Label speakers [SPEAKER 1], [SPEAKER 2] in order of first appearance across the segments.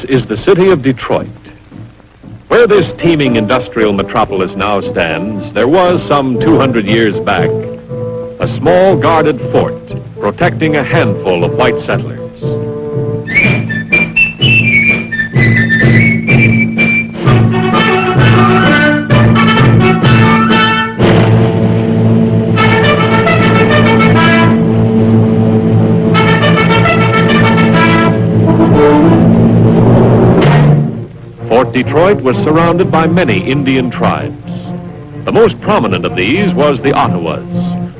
[SPEAKER 1] is the city of Detroit. Where this teeming industrial metropolis now stands, there was, some 200 years back, a small guarded fort protecting a handful of white settlers. Fort Detroit was surrounded by many Indian tribes. The most prominent of these was the Ottawas,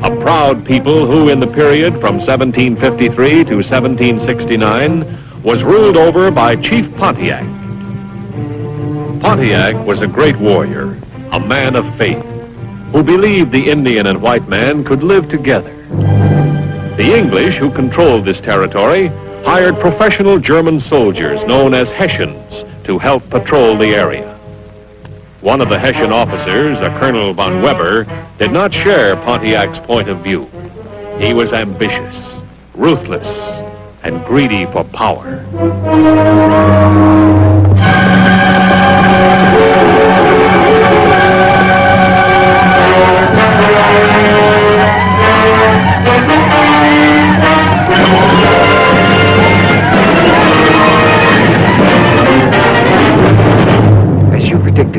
[SPEAKER 1] a proud people who, in the period from 1753 to 1769, was ruled over by Chief Pontiac. Pontiac was a great warrior, a man of faith, who believed the Indian and white man could live together. The English, who controlled this territory, hired professional German soldiers known as Hessians to help patrol the area. One of the Hessian officers, a Colonel von Weber, did not share Pontiac's point of view. He was ambitious, ruthless, and greedy for power.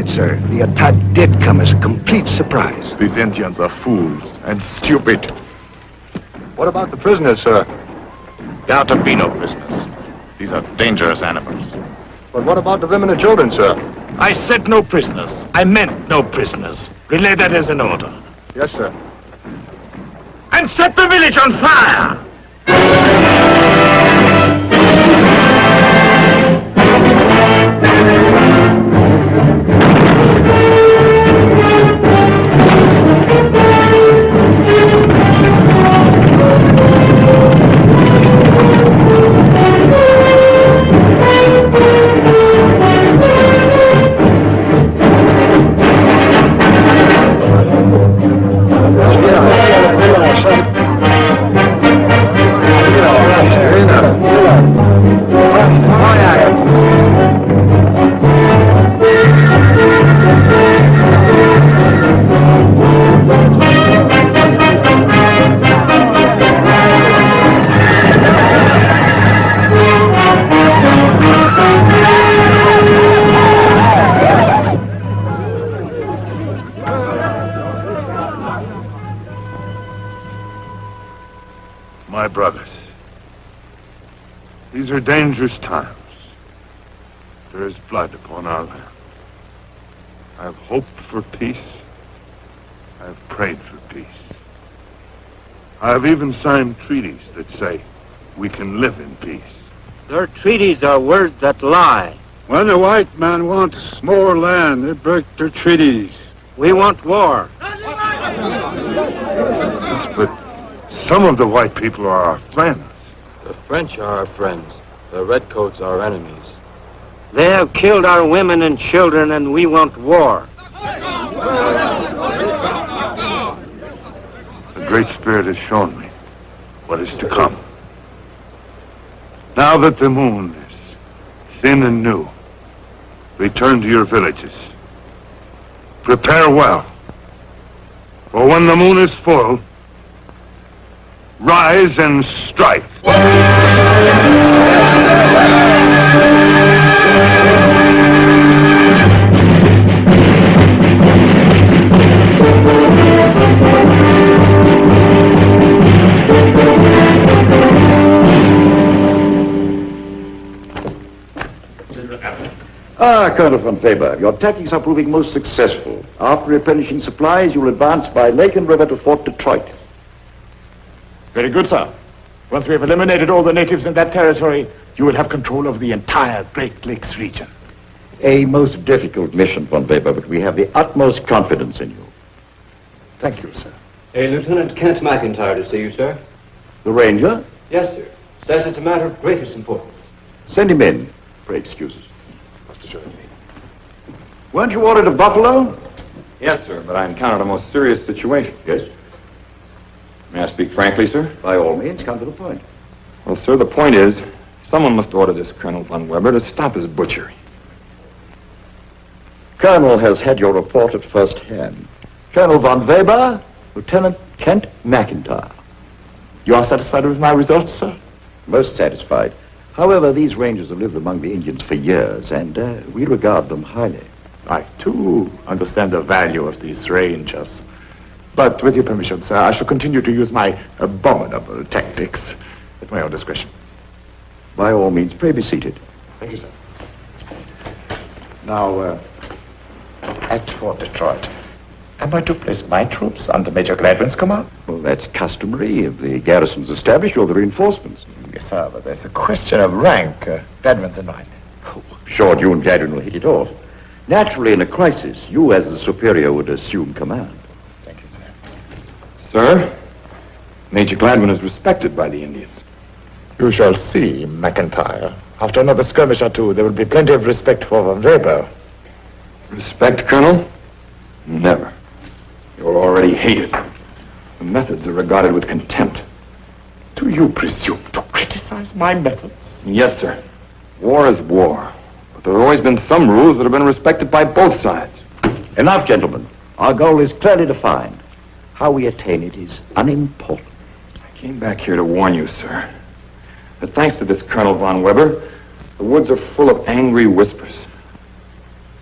[SPEAKER 2] Sir, the attack did come as a complete surprise.
[SPEAKER 3] These Indians are fools and stupid.
[SPEAKER 2] What about the prisoners, sir?
[SPEAKER 3] There are to be no prisoners. These are dangerous animals.
[SPEAKER 2] But what about the women and children, sir?
[SPEAKER 3] I said no prisoners. I meant no prisoners. Relay that as an order.
[SPEAKER 2] Yes, sir.
[SPEAKER 3] And set the village on fire!
[SPEAKER 4] My brothers, these are dangerous times. There is blood upon our land. I have hoped for peace. I have prayed for peace. I have even signed treaties that say we can live in peace.
[SPEAKER 5] Their treaties are words that lie.
[SPEAKER 6] When the white man wants more land, they break their treaties.
[SPEAKER 5] We want war.
[SPEAKER 4] Yes, but some of the white people are our friends.
[SPEAKER 7] The French are our friends. The redcoats are our enemies.
[SPEAKER 5] They have killed our women and children, and we want war.
[SPEAKER 4] The Great Spirit has shown me what is to come. Now that the moon is thin and new, return to your villages. Prepare well, for when the moon is full, rise and strike.
[SPEAKER 8] Colonel von Faber, your tactics are proving most successful. After replenishing supplies, you will advance by lake and river to Fort Detroit.
[SPEAKER 3] Very good, sir. Once we have eliminated all the natives in that territory, you will have control over the entire Great Lakes region.
[SPEAKER 8] A most difficult mission, von Weber, but we have the utmost confidence in you.
[SPEAKER 3] Thank you, sir.
[SPEAKER 7] Lieutenant Kent McIntyre to see you, sir.
[SPEAKER 8] The ranger?
[SPEAKER 7] Yes, sir. Says it's a matter of greatest importance.
[SPEAKER 8] Send him in. Pray excuses. Weren't you ordered to Buffalo?
[SPEAKER 9] Yes, sir, but I encountered a most serious situation.
[SPEAKER 8] Yes.
[SPEAKER 9] May I speak frankly, sir?
[SPEAKER 8] By all means, come to the point.
[SPEAKER 9] Well, sir, the point is, Someone must order this Colonel von Weber to stop his butchery.
[SPEAKER 8] Colonel has had your report at first hand. Colonel von Weber, Lieutenant Kent McIntyre.
[SPEAKER 3] You are satisfied with my results, sir?
[SPEAKER 8] Most satisfied. However, these Rangers have lived among the Indians for years, and we regard them highly.
[SPEAKER 3] I, too, understand the value of these Rangers. But with your permission, sir, I shall continue to use my abominable tactics at my own discretion.
[SPEAKER 8] By all means, pray be seated.
[SPEAKER 3] Thank you, sir. Now, at Fort Detroit, am I to place my troops under Major Gladwin's command?
[SPEAKER 8] Well, that's customary. If the garrison's established, or the reinforcements.
[SPEAKER 3] Yes, sir, but there's a question of rank. Gladwin's in mind.
[SPEAKER 8] Oh, sure, you and Gladwin will hit it off. Naturally, in a crisis, you as the superior would assume command.
[SPEAKER 3] Thank you, sir.
[SPEAKER 9] Sir, Major Gladwin is respected by the Indians.
[SPEAKER 3] You shall see, McIntyre. After another skirmish or two, there will be plenty of respect for von Weber.
[SPEAKER 9] Respect, Colonel? Never. You're already hated. The methods are regarded with contempt.
[SPEAKER 3] Do you presume to criticize my methods?
[SPEAKER 9] Yes, sir. War is war. But there have always been some rules that have been respected by both sides.
[SPEAKER 8] Enough, gentlemen. Our goal is clearly defined. How we attain it is unimportant.
[SPEAKER 9] I came back here to warn you, sir, that thanks to this Colonel von Weber, the woods are full of angry whispers.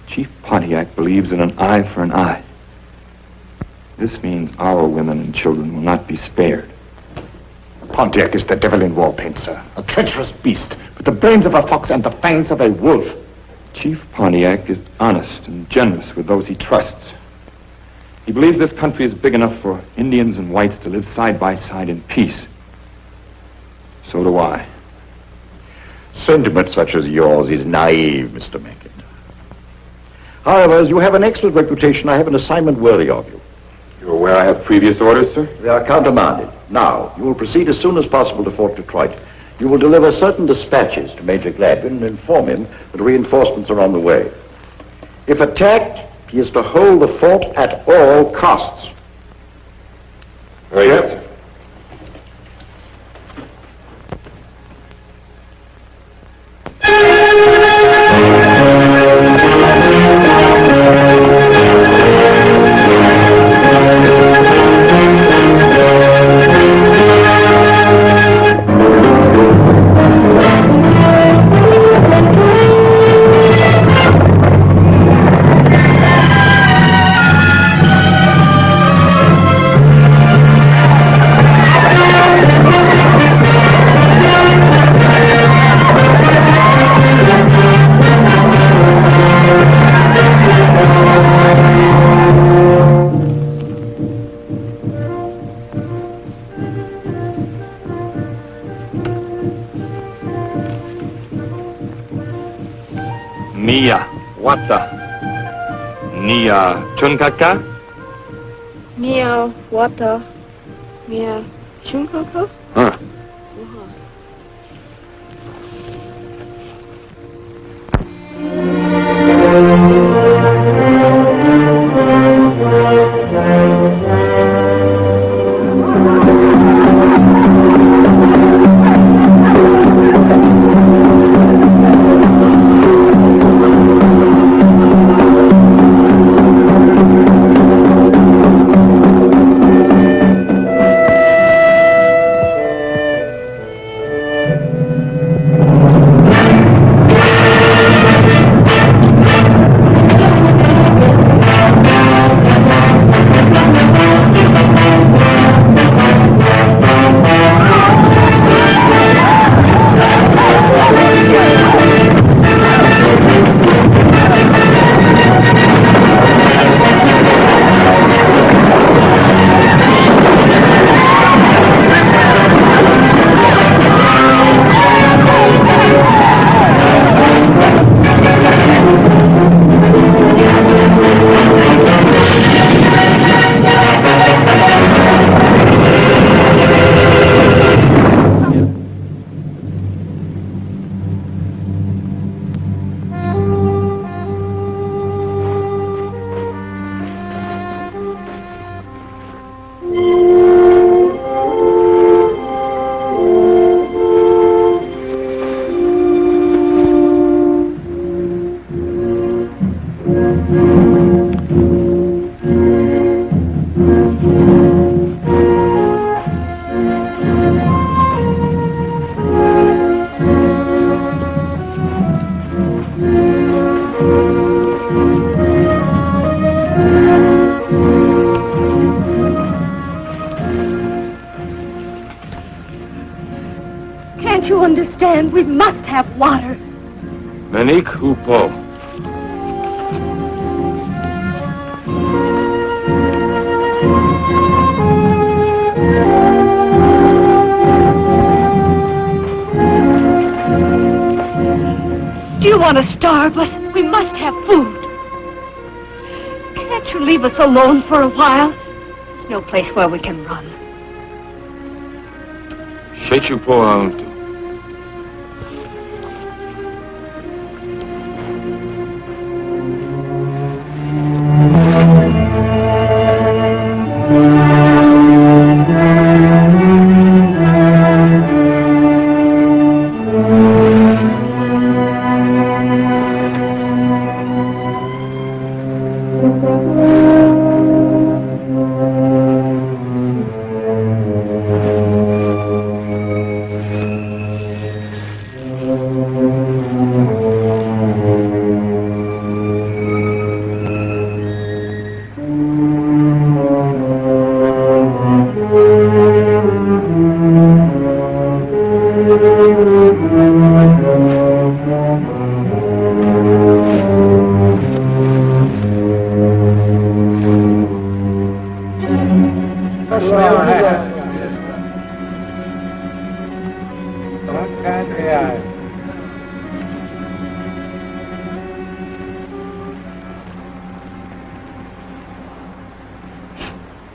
[SPEAKER 9] Chief Pontiac believes in an eye for an eye. This means our women and children will not be spared.
[SPEAKER 3] Pontiac is the devil in war paint, sir. A treacherous beast with the brains of a fox and the fangs of a wolf.
[SPEAKER 9] Chief Pontiac is honest and generous with those he trusts. He believes this country is big enough for Indians and whites to live side by side in peace. So do I.
[SPEAKER 8] Sentiment such as yours is naive, Mr. McIntyre. However, as you have an excellent reputation, I have an assignment worthy of you.
[SPEAKER 9] You're aware I have previous orders, sir?
[SPEAKER 8] They are countermanded. Now, you will proceed as soon as possible to Fort Detroit. You will deliver certain dispatches to Major Gladwin and inform him that reinforcements are on the way. If attacked, he is to hold the fort at all costs.
[SPEAKER 9] Very good, sir. Mia Wata Nia Chunkaka
[SPEAKER 10] Mia Wata Mia Chunkaka?
[SPEAKER 9] Huh.
[SPEAKER 11] Can't you understand? We must have water.
[SPEAKER 7] Menik Hupo.
[SPEAKER 11] Do you want to starve us? We must have food. Can't you leave us alone for a while? There's no place where we can run.
[SPEAKER 7] Shechupo auntu.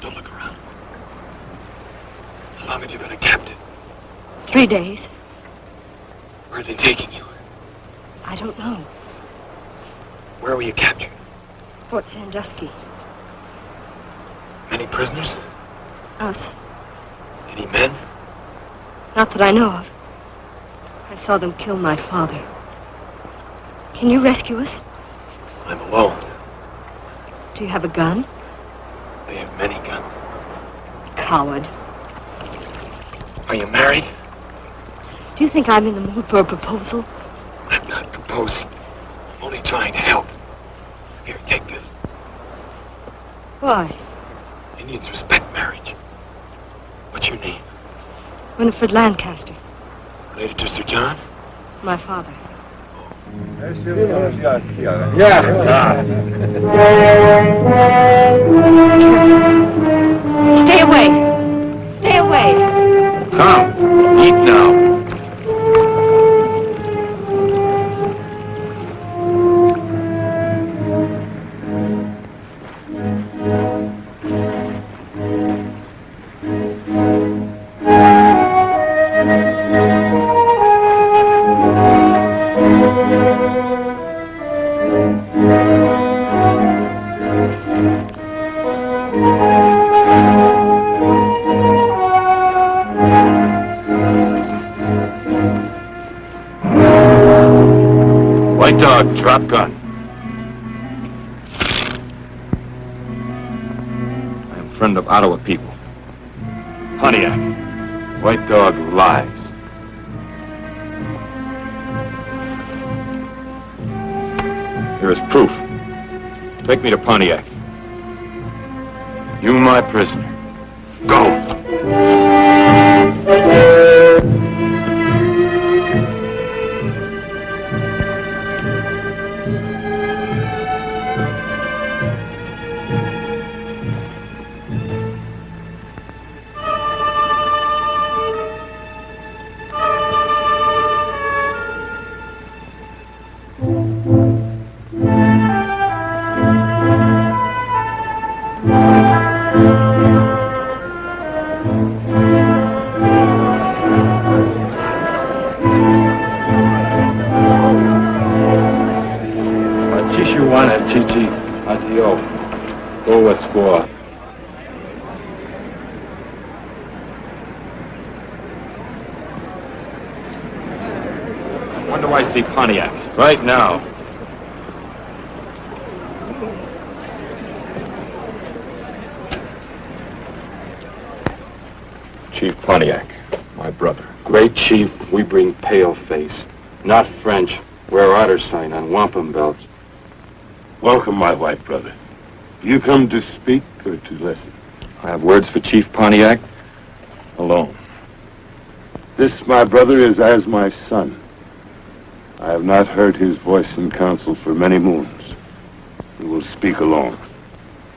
[SPEAKER 7] Don't look around. How long have you been a captive?
[SPEAKER 11] 3 days.
[SPEAKER 7] Where are they taking you?
[SPEAKER 11] I don't know.
[SPEAKER 7] Where were you captured?
[SPEAKER 11] Fort Sandusky.
[SPEAKER 7] Many prisoners?
[SPEAKER 11] Us.
[SPEAKER 7] Any men?
[SPEAKER 11] Not that I know of. I saw them kill my father. Can you rescue us?
[SPEAKER 7] I'm alone.
[SPEAKER 11] Do you have a gun?
[SPEAKER 7] They have many guns.
[SPEAKER 11] Coward.
[SPEAKER 7] Are you married?
[SPEAKER 11] Do you think I'm in the mood for a proposal?
[SPEAKER 7] I'm not proposing. I'm only trying to help. Here, take this.
[SPEAKER 11] Why?
[SPEAKER 7] Indians respect marriage. What's your name?
[SPEAKER 11] Winifred Lancaster.
[SPEAKER 7] Related to Sir John?
[SPEAKER 11] My father. Stay away. Stay away.
[SPEAKER 7] Come, eat now. White dog, drop gun. I am friend of Ottawa people. Pontiac. White dog lies. Here is proof. Take me to Pontiac. You my prisoner. Go. Chichi, Asio, go with squaw. When do I see Pontiac? Right now. Chief Pontiac, my brother.
[SPEAKER 12] Great chief, we bring pale face. Not French. Wear otter sign on wampum belts.
[SPEAKER 4] Welcome, my white brother. You come to speak or to listen?
[SPEAKER 7] I have words for Chief Pontiac. Alone.
[SPEAKER 4] This, my brother, is as my son. I have not heard his voice in council for many moons. He will speak alone.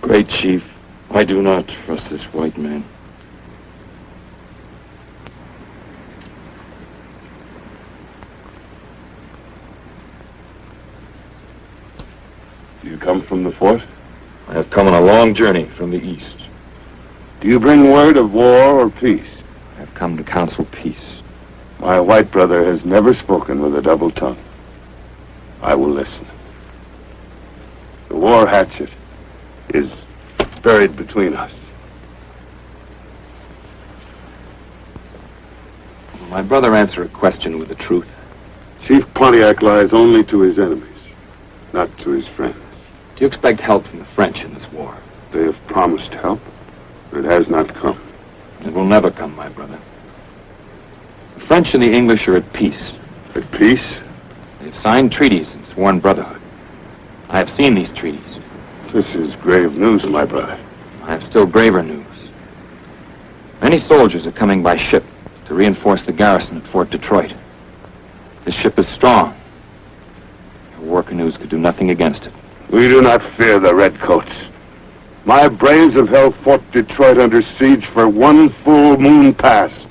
[SPEAKER 12] Great chief, I do not trust this white man.
[SPEAKER 4] Do you come from the fort?
[SPEAKER 12] I have come on a long journey from the east.
[SPEAKER 4] Do you bring word of war or peace?
[SPEAKER 12] I have come to counsel peace.
[SPEAKER 4] My white brother has never spoken with a double tongue. I will listen. The war hatchet is buried between us.
[SPEAKER 12] Will my brother answer a question with the truth?
[SPEAKER 4] Chief Pontiac lies only to his enemies, not to his friends.
[SPEAKER 12] Do you expect help from the French in this war?
[SPEAKER 4] They have promised help, but it has not come.
[SPEAKER 12] It will never come, my brother. The French and the English are at peace.
[SPEAKER 4] At peace?
[SPEAKER 12] They've signed treaties and sworn brotherhood. I have seen these treaties.
[SPEAKER 4] This is grave news, my brother.
[SPEAKER 12] I have still graver news. Many soldiers are coming by ship to reinforce the garrison at Fort Detroit. This ship is strong. Your war canoes could do nothing against it.
[SPEAKER 4] We do not fear the redcoats. My braves have held Fort Detroit under siege for one full moon past.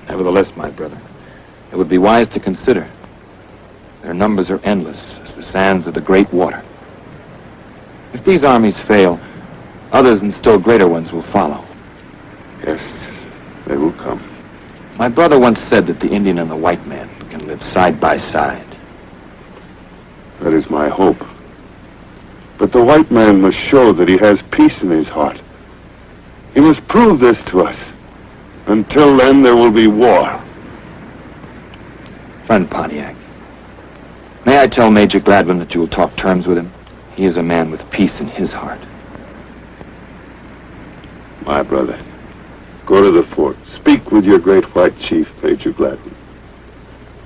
[SPEAKER 12] Nevertheless, my brother, it would be wise to consider. Their numbers are endless as the sands of the great water. If these armies fail, others and still greater ones will follow.
[SPEAKER 4] Yes, they will come.
[SPEAKER 12] My brother once said that the Indian and the white man can live side by side.
[SPEAKER 4] That is my hope. But the white man must show that he has peace in his heart. He must prove this to us. Until then, there will be war.
[SPEAKER 12] Friend Pontiac, may I tell Major Gladwin that you will talk terms with him? He is a man with peace in his heart.
[SPEAKER 4] My brother, go to the fort. Speak with your great white chief, Major Gladwin.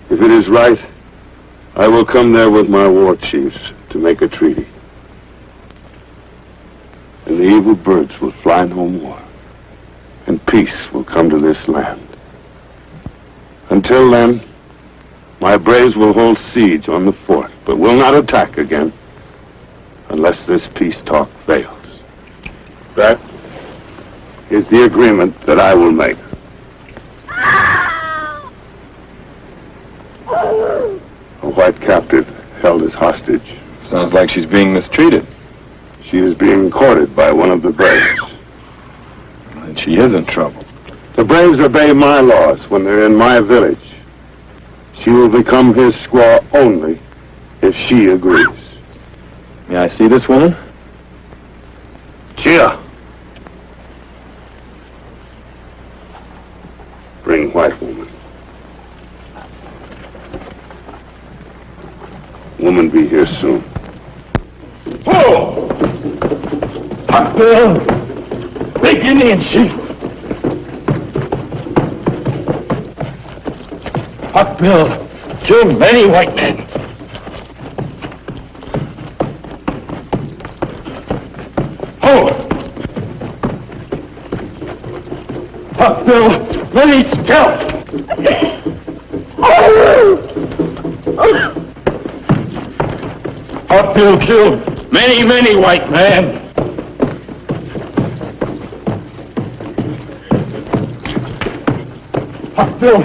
[SPEAKER 4] If it is right, I will come there with my war chiefs to make a treaty. And the evil birds will fly no more. And peace will come to this land. Until then, my braves will hold siege on the fort, but will not attack again unless this peace talk fails. That is the agreement that I will make. A white captive held as hostage.
[SPEAKER 9] Sounds like she's being mistreated.
[SPEAKER 4] She is being courted by one of the braves.
[SPEAKER 9] And she is in trouble.
[SPEAKER 4] The braves obey my laws when they're in my village. She will become his squaw only if she agrees.
[SPEAKER 9] May I see this woman?
[SPEAKER 4] Chia! Bring white woman. Woman be here soon.
[SPEAKER 13] Oh! Hot Bill! Big Indian chief! Hot Bill killed many white men. Oh! Hot Bill, many scalped! Hot Bill killed many white men. Hot Bill,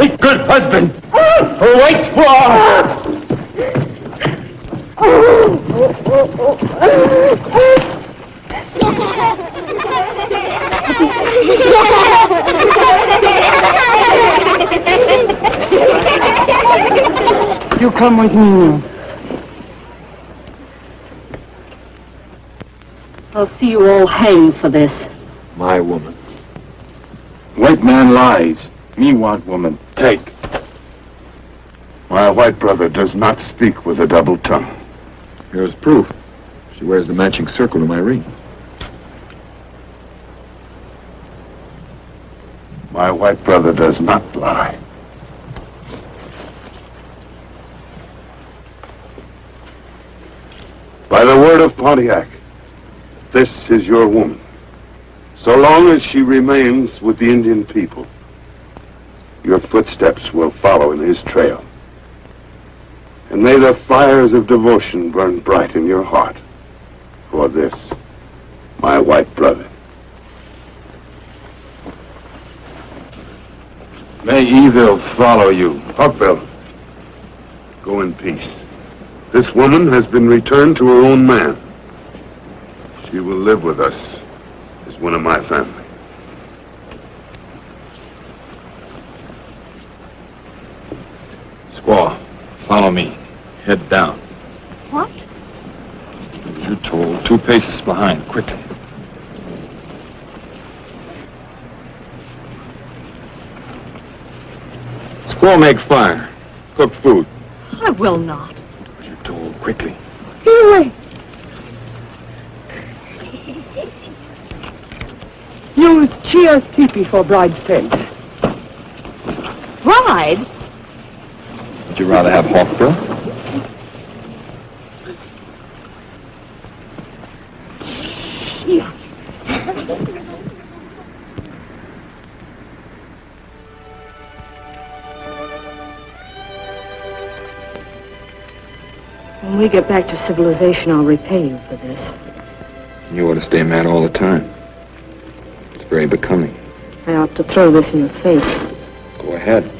[SPEAKER 13] a good husband for white squaw.
[SPEAKER 14] You come with me. I'll see you all hanged for this.
[SPEAKER 9] My woman.
[SPEAKER 4] White man lies. Me want woman. Take. My white brother does not speak with a double tongue.
[SPEAKER 9] Here's proof. She wears the matching circle to my ring.
[SPEAKER 4] My white brother does not lie. By the word of Pontiac, this is your woman. So long as she remains with the Indian people, your footsteps will follow in his trail. And may the fires of devotion burn bright in your heart for this, my white brother.
[SPEAKER 7] May evil follow you.
[SPEAKER 4] Hawkbill, go in peace. This woman has been returned to her own man. She will live with us as one of my family.
[SPEAKER 12] Squaw, follow me. Head down.
[SPEAKER 11] What?
[SPEAKER 12] As you're told, 2 paces behind, quickly. Squaw, make fire. Cook food.
[SPEAKER 14] I will not.
[SPEAKER 12] As you're told, quickly.
[SPEAKER 14] Here. Use Chia's teepee for bride's tent. Bride?
[SPEAKER 12] Would you rather have Hawkbill?
[SPEAKER 14] Chia.
[SPEAKER 11] When we get back to civilization, I'll repay you for this.
[SPEAKER 12] You ought to stay mad all the time. It's very becoming.
[SPEAKER 11] I ought to throw this in your face.
[SPEAKER 12] Go ahead.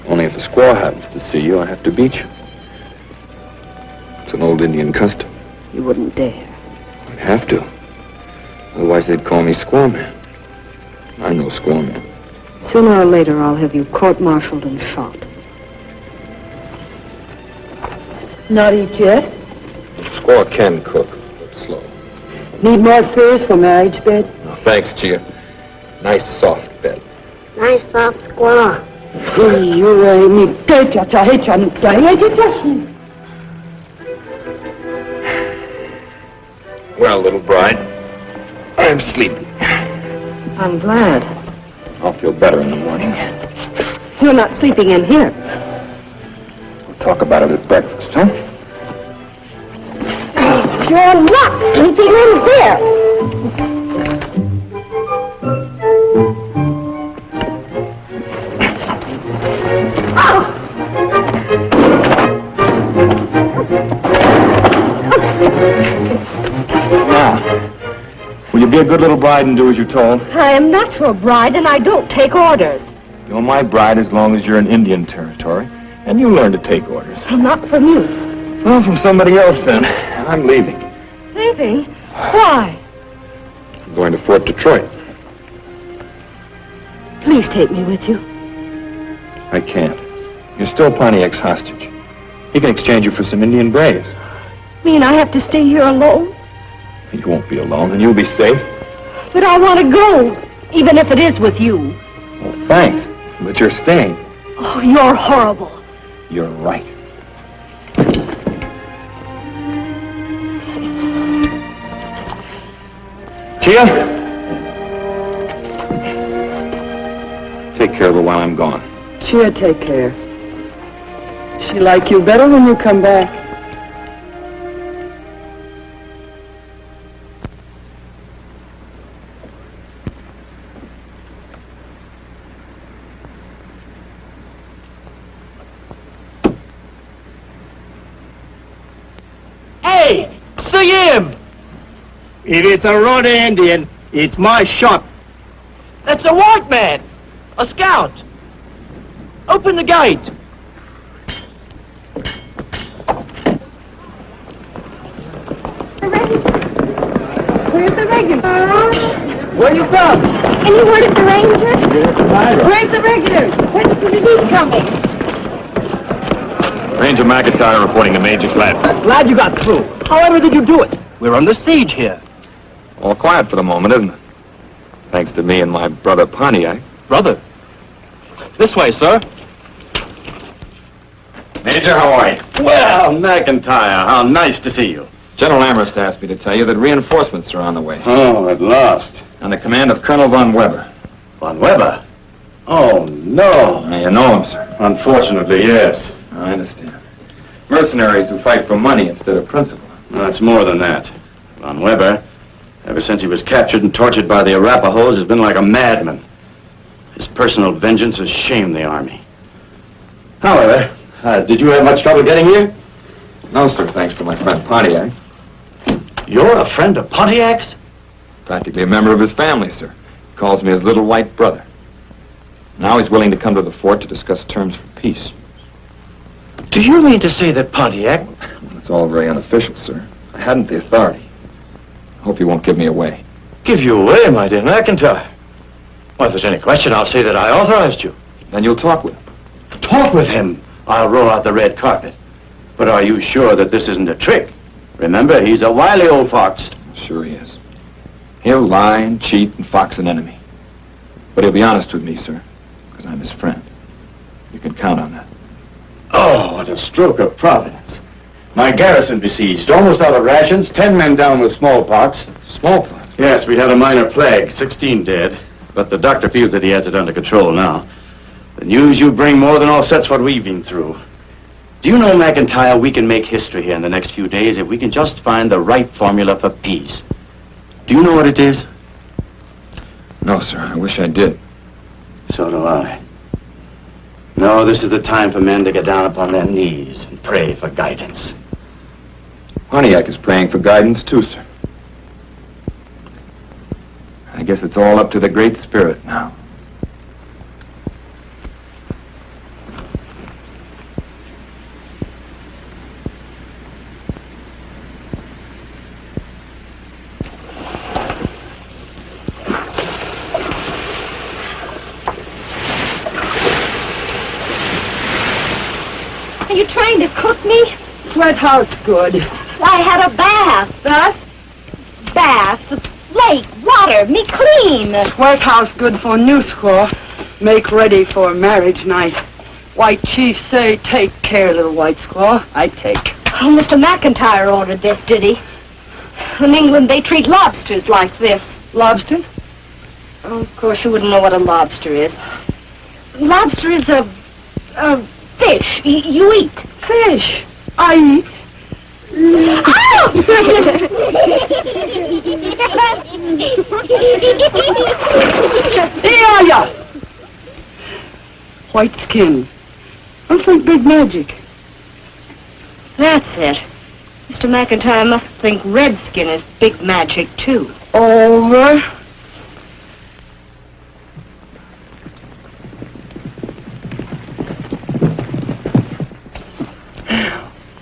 [SPEAKER 12] Only if the squaw happens to see you, I have to beat you. It's an old Indian custom.
[SPEAKER 11] You wouldn't dare.
[SPEAKER 12] I'd have to. Otherwise, they'd call me Squaw Man. I'm no Squaw Man.
[SPEAKER 11] Sooner or later, I'll have you court-martialed and shot.
[SPEAKER 14] Not eat yet?
[SPEAKER 12] The squaw can cook, but slow.
[SPEAKER 14] Need more furs for marriage bed?
[SPEAKER 12] No, thanks, Chia. Nice, soft bed.
[SPEAKER 10] Nice soft squaw.
[SPEAKER 12] Well, little bride, I'm sleepy.
[SPEAKER 11] I'm glad.
[SPEAKER 12] I'll feel better in the morning.
[SPEAKER 14] You're not sleeping in here.
[SPEAKER 12] We'll talk about it at breakfast, huh?
[SPEAKER 14] You're not sleeping in here.
[SPEAKER 12] Now, will you be a good little bride and do as you're told?
[SPEAKER 14] I am not your bride, and I don't take orders.
[SPEAKER 12] You're my bride as long as you're in Indian territory, and you learn to take orders.
[SPEAKER 14] Not from you.
[SPEAKER 12] Well, from somebody else, then. I'm leaving.
[SPEAKER 14] Leaving? Why?
[SPEAKER 12] I'm going to Fort Detroit.
[SPEAKER 14] Please take me with you.
[SPEAKER 12] I can't. You're still Pontiac's hostage. He can exchange you for some Indian braves.
[SPEAKER 14] Mean I have to stay here alone?
[SPEAKER 12] You won't be alone, and you'll be safe.
[SPEAKER 14] But I want to go, even if it is with you.
[SPEAKER 12] Well, thanks, but you're staying.
[SPEAKER 14] Oh, you're horrible.
[SPEAKER 12] You're right. Chia? Take care of her while I'm gone.
[SPEAKER 14] Chia, take care. She like you better when you come back.
[SPEAKER 5] Hey, see him! If it's a Rhoda Indian, it's my shot. That's a white man, a scout. Open the gate.
[SPEAKER 14] Where's the regulars?
[SPEAKER 5] Where you from?
[SPEAKER 14] Any word of the ranger? Where's the regulars? When's the relief coming?
[SPEAKER 12] Ranger McIntyre reporting to Major Glad.
[SPEAKER 5] Glad you got through. However did you do it? We're under siege here.
[SPEAKER 12] All quiet for the moment, isn't it? Thanks to me and my brother Pontiac.
[SPEAKER 5] Brother? This way, sir.
[SPEAKER 12] Major, how are you?
[SPEAKER 15] Well, McIntyre, how nice to see you.
[SPEAKER 12] General Amherst asked me to tell you that reinforcements are on the way.
[SPEAKER 15] Oh, at last.
[SPEAKER 12] On the command of Colonel von Weber.
[SPEAKER 15] Von Weber? Oh, no.
[SPEAKER 12] Now, you know him, sir.
[SPEAKER 15] Unfortunately, yes.
[SPEAKER 12] I understand. Mercenaries who fight for money instead of principle.
[SPEAKER 15] No, it's more than that. Von Weber, ever since he was captured and tortured by the Arapahoes, has been like a madman. His personal vengeance has shamed the army. However, did you have much trouble getting here?
[SPEAKER 12] No, sir, thanks to my friend Pontiac.
[SPEAKER 15] You're a friend of Pontiac's?
[SPEAKER 12] Practically a member of his family, sir. He calls me his little white brother. Now he's willing to come to the fort to discuss terms for peace.
[SPEAKER 15] Do you mean to say that Pontiac...
[SPEAKER 12] It's all very unofficial, sir. I hadn't the authority. I hope you won't give me away.
[SPEAKER 15] Give you away, my dear McIntyre? Well, if there's any question, I'll say that I authorized you.
[SPEAKER 12] Then you'll talk with him.
[SPEAKER 15] Talk with him? I'll roll out the red carpet. But are you sure that this isn't a trick? Remember, he's a wily old fox.
[SPEAKER 12] Sure he is. He'll lie and cheat and fox an enemy. But he'll be honest with me, sir, because I'm his friend. You can count on that.
[SPEAKER 15] Oh, what a stroke of providence. My garrison besieged, almost out of rations, 10 men down with smallpox.
[SPEAKER 12] Smallpox?
[SPEAKER 15] Yes, we had a minor plague, 16 dead. But the doctor feels that he has it under control now. The news you bring more than offsets what we've been through. Do you know, McIntyre, we can make history here in the next few days if we can just find the right formula for peace. Do you know what it is?
[SPEAKER 12] No, sir. I wish I did.
[SPEAKER 15] So do I. No, this is the time for men to get down upon their knees and pray for guidance.
[SPEAKER 12] Pontiac is praying for guidance, too, sir. I guess it's all up to the Great Spirit now.
[SPEAKER 11] Are you trying to cook me?
[SPEAKER 14] Sweat house good.
[SPEAKER 11] I had a bath. Bath? Lake, water, me clean.
[SPEAKER 14] Sweat house good for new squaw. Make ready for marriage night. White chief say, take care, little white squaw. I take.
[SPEAKER 11] Oh, Mr. McIntyre ordered this, did he? In England, they treat lobsters like this.
[SPEAKER 14] Lobsters?
[SPEAKER 11] Oh, of course, you wouldn't know what a lobster is. Lobster is a fish. You eat.
[SPEAKER 14] Fish? I eat.
[SPEAKER 11] Oh!
[SPEAKER 14] Here ya! White skin. Looks like big magic.
[SPEAKER 11] That's it. Mr. McIntyre must think redskin is big magic, too.
[SPEAKER 14] Over.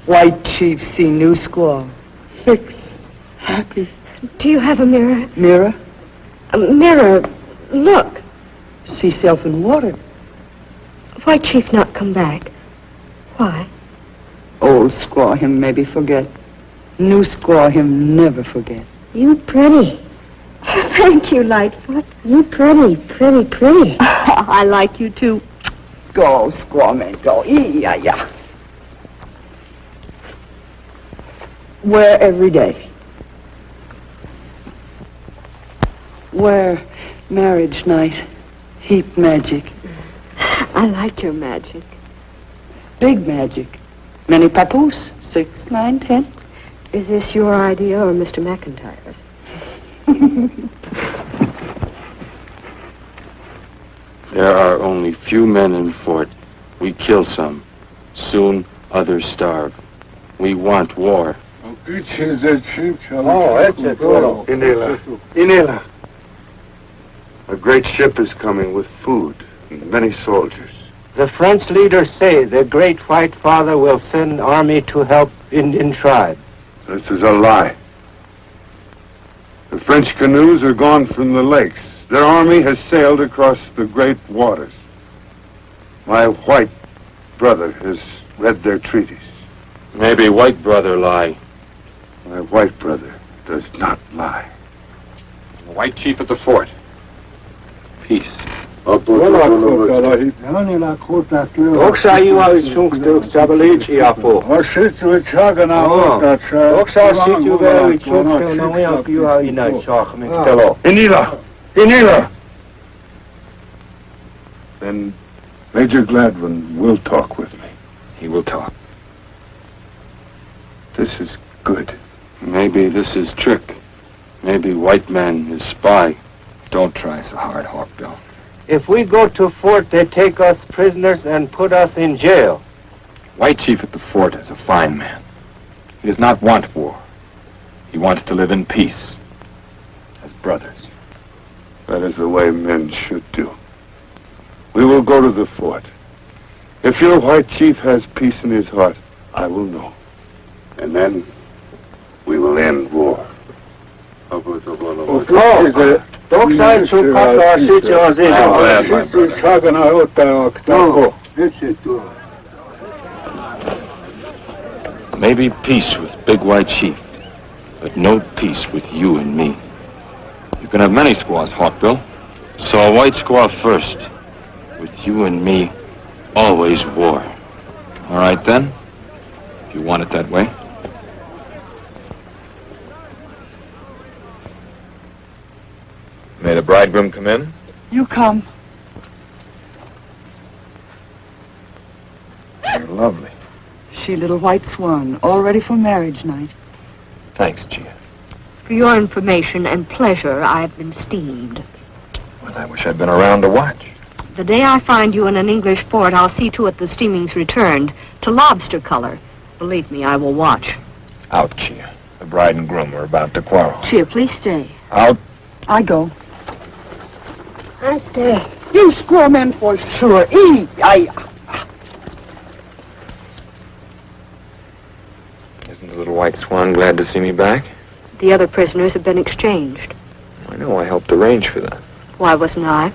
[SPEAKER 14] White chief see new squaw. Fix. Happy.
[SPEAKER 11] Do you have a mirror?
[SPEAKER 14] Mirror?
[SPEAKER 11] A mirror. Look.
[SPEAKER 14] See self in water.
[SPEAKER 11] Why chief not come back? Why?
[SPEAKER 14] Old squaw him maybe forget. New squaw him never forget.
[SPEAKER 11] You pretty. Thank you, Lightfoot. You pretty, pretty, pretty.
[SPEAKER 14] I like you too. Go, squaw man, go. Yeah. Wear every day. Wear marriage night. Heap magic.
[SPEAKER 11] I like your magic.
[SPEAKER 14] Big magic. Many papoose. 6, 9, 10.
[SPEAKER 11] Is this your idea or Mr. McIntyre's?
[SPEAKER 16] There are only few men in fort. We kill some. Soon others starve. We want war.
[SPEAKER 4] Inela. A great ship is coming with food and many soldiers.
[SPEAKER 5] The French leaders say the great white father will send army to help Indian tribe.
[SPEAKER 4] This is a lie. The French canoes are gone from the lakes. Their army has sailed across the great waters. My white brother has read their treaties.
[SPEAKER 16] Maybe white brother lie.
[SPEAKER 4] My white brother does not lie.
[SPEAKER 12] White chief at the fort. Peace.
[SPEAKER 4] Inela! Then Major Gladwin will talk with me.
[SPEAKER 12] He will talk.
[SPEAKER 4] This is good.
[SPEAKER 16] Maybe this is trick. Maybe white man is spy.
[SPEAKER 12] Don't try so hard, Hawkbill.
[SPEAKER 17] If we go to fort, they take us prisoners and put us in jail.
[SPEAKER 12] White Chief at the fort is a fine man. He does not want war. He wants to live in peace, as brothers.
[SPEAKER 4] That is the way men should do. We will go to the fort. If your White Chief has peace in his heart, I will know. And then we will end war.
[SPEAKER 12] Maybe peace with Big White Chief, but no peace with you and me. You can have many squaws, Hawkbill. So a white squaw first. With you and me, always war. All right, then? If you want it that way. May the bridegroom come in?
[SPEAKER 14] You come.
[SPEAKER 12] You're lovely.
[SPEAKER 14] She little white swan, all ready for marriage night.
[SPEAKER 12] Thanks, Gia.
[SPEAKER 11] For your information and pleasure, I have been steamed.
[SPEAKER 12] Well, I wish I'd been around to watch.
[SPEAKER 11] The day I find you in an English fort, I'll see to it the steaming's returned to lobster color. Believe me, I will watch.
[SPEAKER 12] Out, Chia. The bride and groom are about to quarrel.
[SPEAKER 14] Chia, please stay.
[SPEAKER 12] Out.
[SPEAKER 14] I go.
[SPEAKER 10] I stay.
[SPEAKER 14] You squaw men for sure. Isn't
[SPEAKER 12] the little white swan glad to see me back?
[SPEAKER 11] The other prisoners have been exchanged.
[SPEAKER 12] I know. I helped arrange for that.
[SPEAKER 11] Why wasn't I?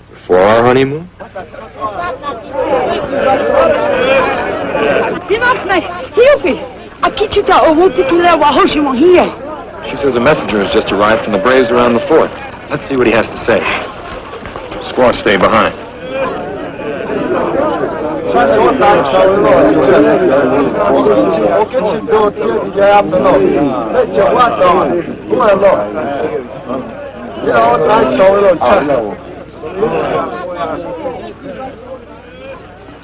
[SPEAKER 12] Before our honeymoon? She says a messenger has just arrived from the braves around the fort. Let's see what he has to say. Squaw, stay behind.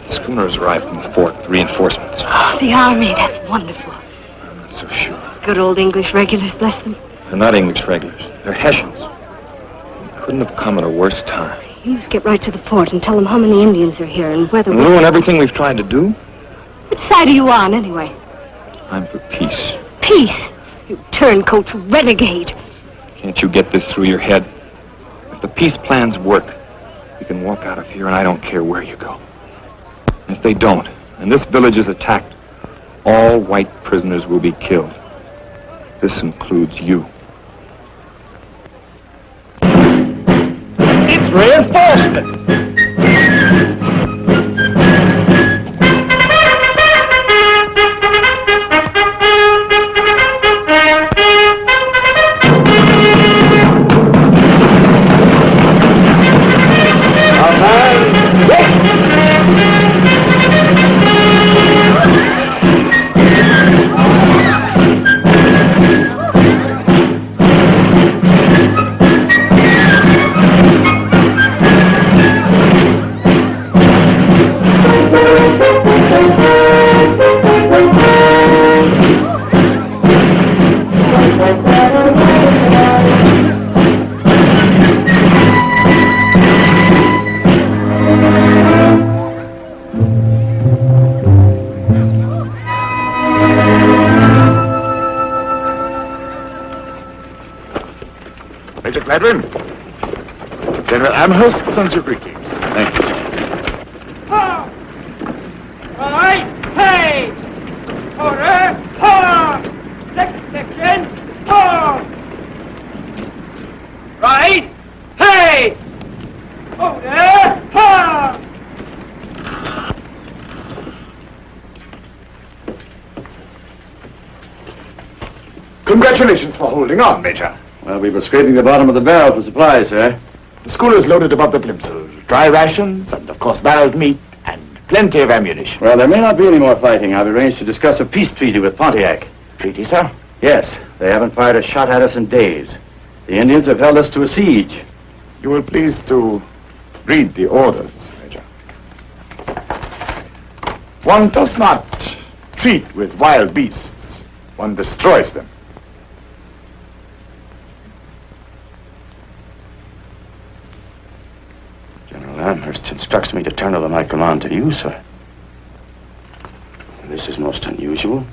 [SPEAKER 12] The schooner has arrived from the fort with reinforcements.
[SPEAKER 11] The army, that's wonderful.
[SPEAKER 12] I'm not so sure.
[SPEAKER 11] Good old English regulars, bless them.
[SPEAKER 12] They're not English regulars. They're Hessians. They couldn't have come at a worse time.
[SPEAKER 11] You just get right to the fort and tell them how many Indians are here and whether
[SPEAKER 12] And ruin everything we've tried to do?
[SPEAKER 11] Which side are you on, anyway?
[SPEAKER 12] I'm for peace.
[SPEAKER 11] Peace? You turncoat renegade.
[SPEAKER 12] Can't you get this through your head? If the peace plans work, you can walk out of here and I don't care where you go. And if they don't, and this village is attacked, all white prisoners will be killed. This includes you.
[SPEAKER 5] It's reinforcements!
[SPEAKER 3] Major Gladwin. General Amherst sends you greetings.
[SPEAKER 15] Thank you.
[SPEAKER 5] Right, hey! Order, ha! Next section, ha! Right, hey! Order, ha!
[SPEAKER 3] Congratulations for holding on, Major.
[SPEAKER 15] Well, we were scraping the bottom of the barrel for supplies, sir.
[SPEAKER 3] The schooner's loaded above the plimsolls. Dry rations and, of course, barreled meat and plenty of ammunition.
[SPEAKER 15] Well, there may not be any more fighting. I've arranged to discuss a peace treaty with Pontiac.
[SPEAKER 3] Treaty, sir?
[SPEAKER 15] Yes. They haven't fired a shot at us in days. The Indians have held us to a siege.
[SPEAKER 3] You will please to read the orders, Major. One does not treat with wild beasts. One destroys them.
[SPEAKER 15] instructs me to turn over my command to you, sir. This is most unusual.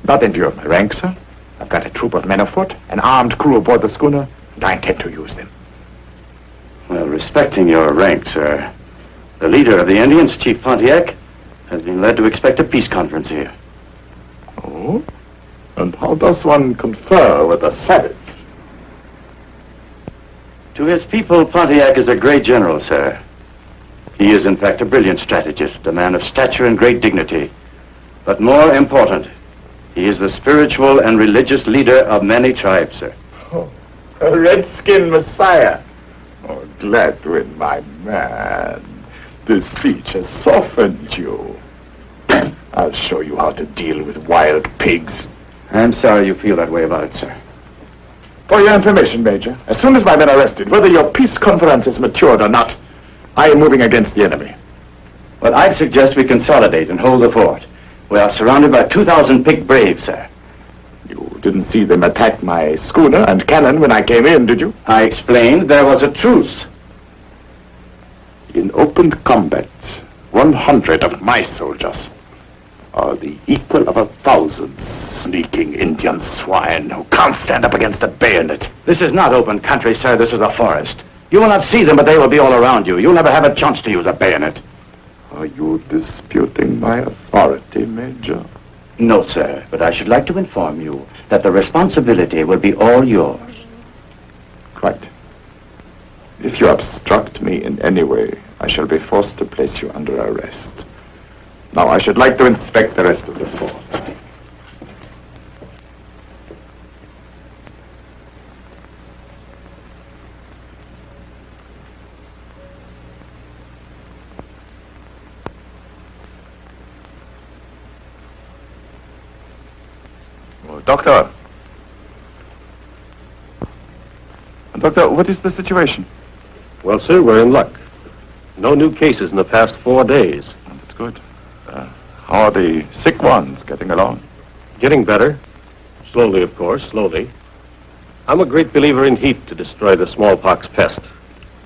[SPEAKER 3] Not in view of my rank, sir. I've got a troop of men afoot, an armed crew aboard the schooner, and I intend to use them.
[SPEAKER 15] Well, respecting your rank, sir, the leader of the Indians, Chief Pontiac, has been led to expect a peace conference here.
[SPEAKER 3] Oh? And how does one confer with a savage?
[SPEAKER 15] To his people, Pontiac is a great general, sir. He is, in fact, a brilliant strategist, a man of stature and great dignity. But more important, he is the spiritual and religious leader of many tribes, sir.
[SPEAKER 3] Oh, a redskin messiah. Oh, Gladwin, my man. This siege has softened you. I'll show you how to deal with wild pigs.
[SPEAKER 15] I'm sorry you feel that way about it, sir.
[SPEAKER 3] For your information, Major, as soon as my men are rested, whether your peace conference is matured or not, I am moving against the enemy.
[SPEAKER 15] Well, I'd suggest we consolidate and hold the fort. We are surrounded by 2,000 picked braves, sir.
[SPEAKER 3] You didn't see them attack my schooner and cannon when I came in, did you?
[SPEAKER 15] I explained there was a truce.
[SPEAKER 3] In open combat, 100 of my soldiers are the equal of 1,000 sneaking Indian swine who can't stand up against a bayonet.
[SPEAKER 15] This is not open country, sir. This is a forest. You will not see them, but they will be all around you. You'll never have a chance to use a bayonet.
[SPEAKER 3] Are you disputing my authority, Major?
[SPEAKER 15] No, sir, but I should like to inform you that the responsibility will be all yours.
[SPEAKER 3] Quite. If you obstruct me in any way, I shall be forced to place you under arrest. Now, I should like to inspect the rest of the fort.
[SPEAKER 9] Doctor! Doctor, what is the situation?
[SPEAKER 1] Well, sir, we're in luck. No new cases in the past 4 days.
[SPEAKER 9] That's good. How are the sick ones getting along?
[SPEAKER 1] Getting better. Slowly, of course, slowly. I'm a great believer in heat to destroy the smallpox pest.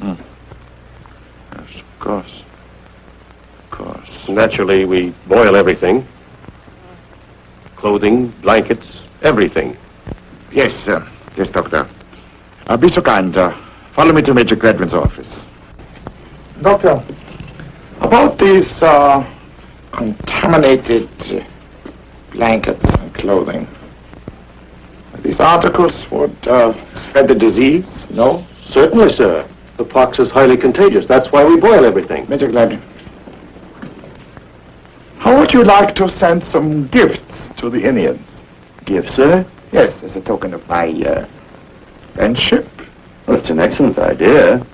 [SPEAKER 9] Yes, of course. Of course.
[SPEAKER 1] Naturally, we boil everything. Clothing, blankets, everything.
[SPEAKER 3] Yes, yes, Doctor. Be so kind. Follow me to Major Gladwin's office. Doctor, about these contaminated blankets and clothing. These articles would spread the disease, no?
[SPEAKER 1] Certainly, sir. The pox is highly contagious. That's why we boil everything.
[SPEAKER 3] Major Gladwin, how would you like to send some gifts to the Indians?
[SPEAKER 15] Gifts, sir?
[SPEAKER 3] Yes, as a token of my friendship.
[SPEAKER 15] Well, it's an excellent idea.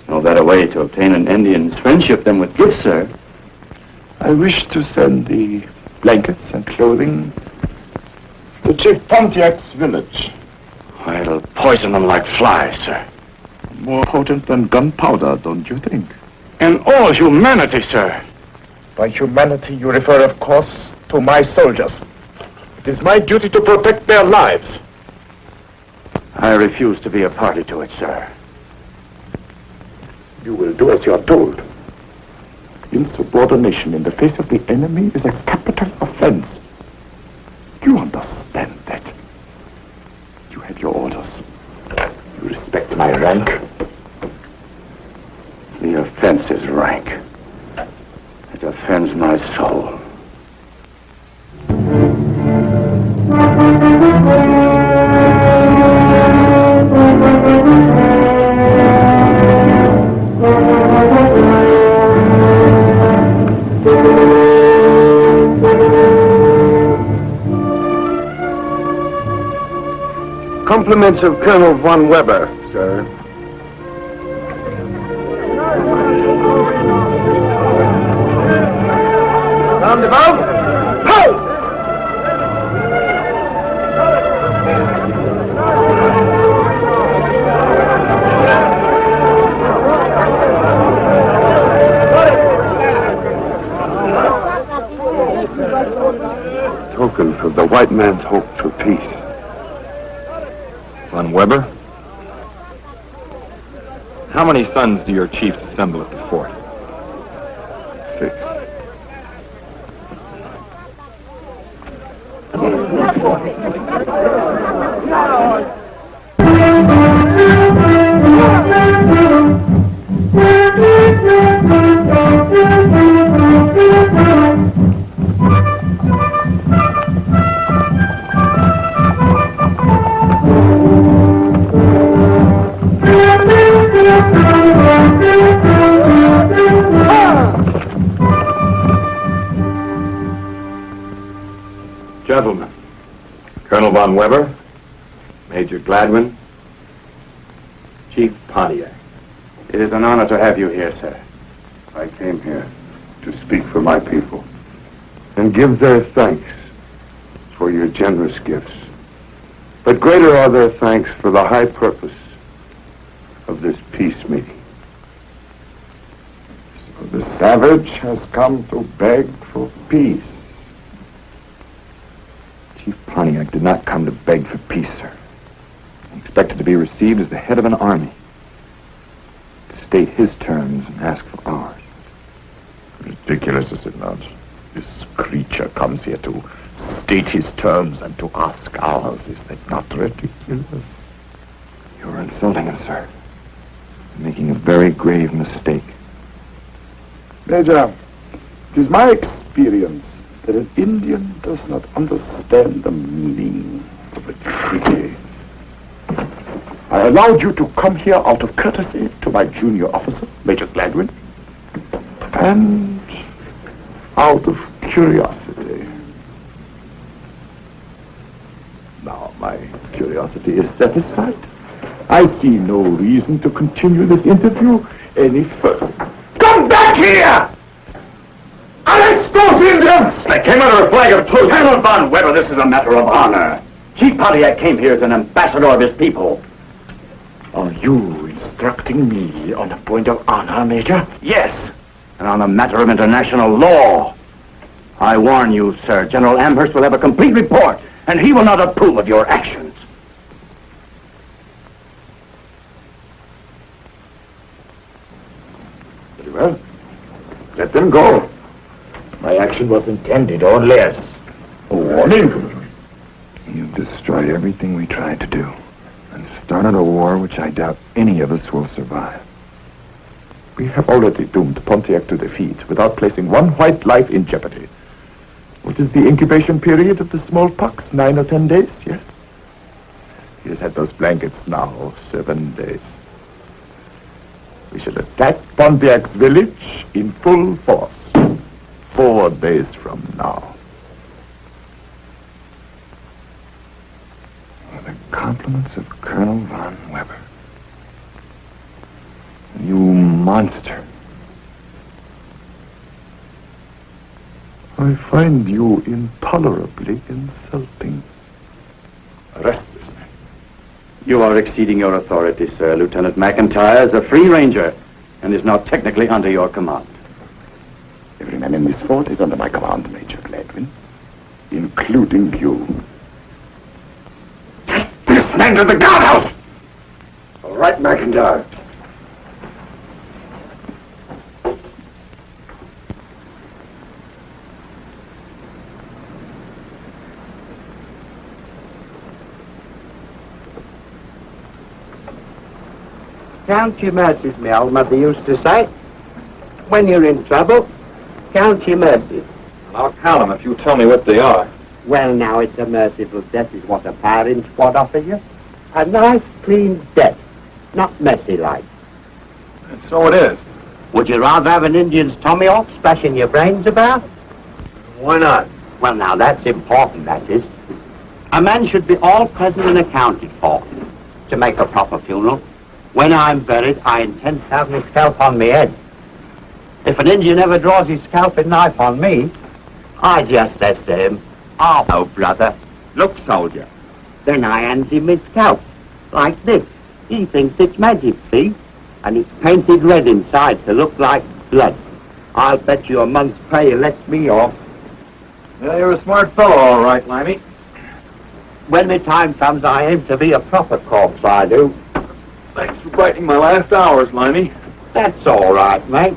[SPEAKER 15] No better way to obtain an Indian's friendship than with gifts, sir.
[SPEAKER 3] I wish to send the blankets and clothing to Chief Pontiac's village.
[SPEAKER 15] It'll poison them like flies, sir.
[SPEAKER 3] More potent than gunpowder, don't you think?
[SPEAKER 15] In all humanity, sir.
[SPEAKER 3] By humanity, you refer, of course, to my soldiers. It is my duty to protect their lives.
[SPEAKER 15] I refuse to be a party to it, sir.
[SPEAKER 3] You will do as you are told. Insubordination in the face of the enemy is a capital offense. You understand that. You have your orders. You respect my rank.
[SPEAKER 15] The offense is rank. It offends my soul.
[SPEAKER 5] Compliments of Colonel von Weber, sir. Roundabout. Ho!
[SPEAKER 6] Token of the white man's hope for peace.
[SPEAKER 9] Von Weber? How many sons do your chiefs assemble at the fort? Gentlemen, Colonel von Weber, Major Gladwin, Chief Pontiac.
[SPEAKER 15] It is an honor to have you here, sir.
[SPEAKER 4] I came here to speak for my people and give their thanks for your generous gifts. But greater are their thanks for the high purpose of this peace meeting.
[SPEAKER 3] So the savage has come to beg for peace.
[SPEAKER 12] Chief Pontiac did not come to beg for peace, sir. He expected to be received as the head of an army, to state his terms and ask for ours.
[SPEAKER 3] Ridiculous, is it not? This creature comes here to state his terms and to ask ours. Is that not ridiculous?
[SPEAKER 12] You're insulting him, sir. You're making a very grave mistake.
[SPEAKER 3] Major, it is my experience that an Indian does not understand the meaning of a treaty. I allowed you to come here out of courtesy to my junior officer, Major Gladwin, and out of curiosity. Now my curiosity is satisfied. I see no reason to continue this interview any further. Come back here! Arrest those Indians!
[SPEAKER 15] They came under a flag of truce. Colonel von Weber, this is a matter of honor. Chief Pontiac came here as an ambassador of his people.
[SPEAKER 3] Are you instructing me on a point of honor, Major?
[SPEAKER 15] Yes, and on a matter of international law. I warn you, sir, General Amherst will have a complete report, and he will not approve of your actions.
[SPEAKER 3] Very well. Let them go. My action was intended only as a warning.
[SPEAKER 12] You've destroyed everything we tried to do, and started a war which I doubt any of us will survive.
[SPEAKER 3] We have already doomed Pontiac to defeat without placing one white life in jeopardy. What is the incubation period of the smallpox? 9 or 10 days, yes? He has had those blankets now 7 days. We shall attack Pontiac's village in full force 4 days from now.
[SPEAKER 12] With the compliments of Colonel von Weber. You monster.
[SPEAKER 3] I find you intolerably insulting. Arrest this man.
[SPEAKER 15] You are exceeding your authority, sir. Lieutenant McIntyre is a free ranger and is not technically under your command.
[SPEAKER 3] Every man in this fort is under my command, Major Gladwin, including you. Take this man to the guardhouse! All right, McIntyre.
[SPEAKER 5] Count your mercies, my old mother used to say. When you're in trouble, count your mercies.
[SPEAKER 12] I'll count them if you tell me what they are.
[SPEAKER 5] Well, now, it's a merciful death is what a firing squad offers you. A nice, clean death, not messy like.
[SPEAKER 12] And so it is.
[SPEAKER 5] Would you rather have an Indian's tummy off, splashing your brains about?
[SPEAKER 12] Why not?
[SPEAKER 5] Well, now, that's important, that is. A man should be all present and accounted for to make a proper funeral. When I'm buried, I intend to have my scalp on my head. If an Indian ever draws his scalping knife on me, I just says to him, "Oh, no, brother. Look, soldier." Then I hands him his scalp, like this. He thinks it's magic, see? And it's painted red inside to look like blood. I'll bet you a month's pay he lets me off.
[SPEAKER 12] Well, you're a smart fellow, all right, Limey.
[SPEAKER 5] When the time comes, I aim to be a proper corpse, I do.
[SPEAKER 12] Thanks for brightening my last hours, Limey.
[SPEAKER 5] That's all right, mate.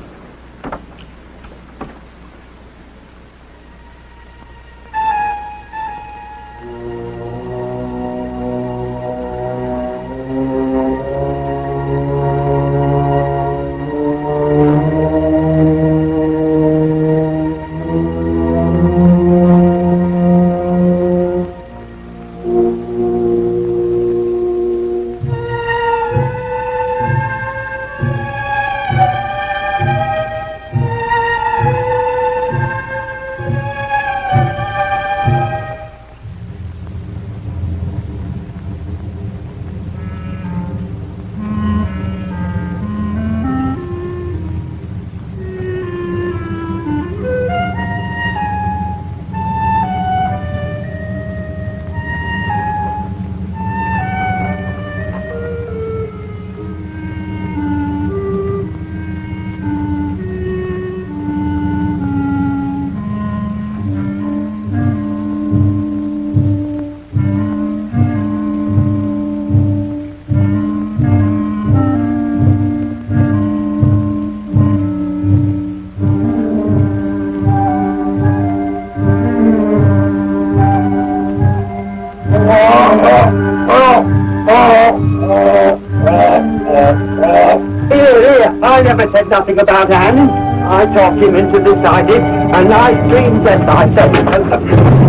[SPEAKER 5] never said nothing about Anne. I talked him into deciding a nice dream that I said.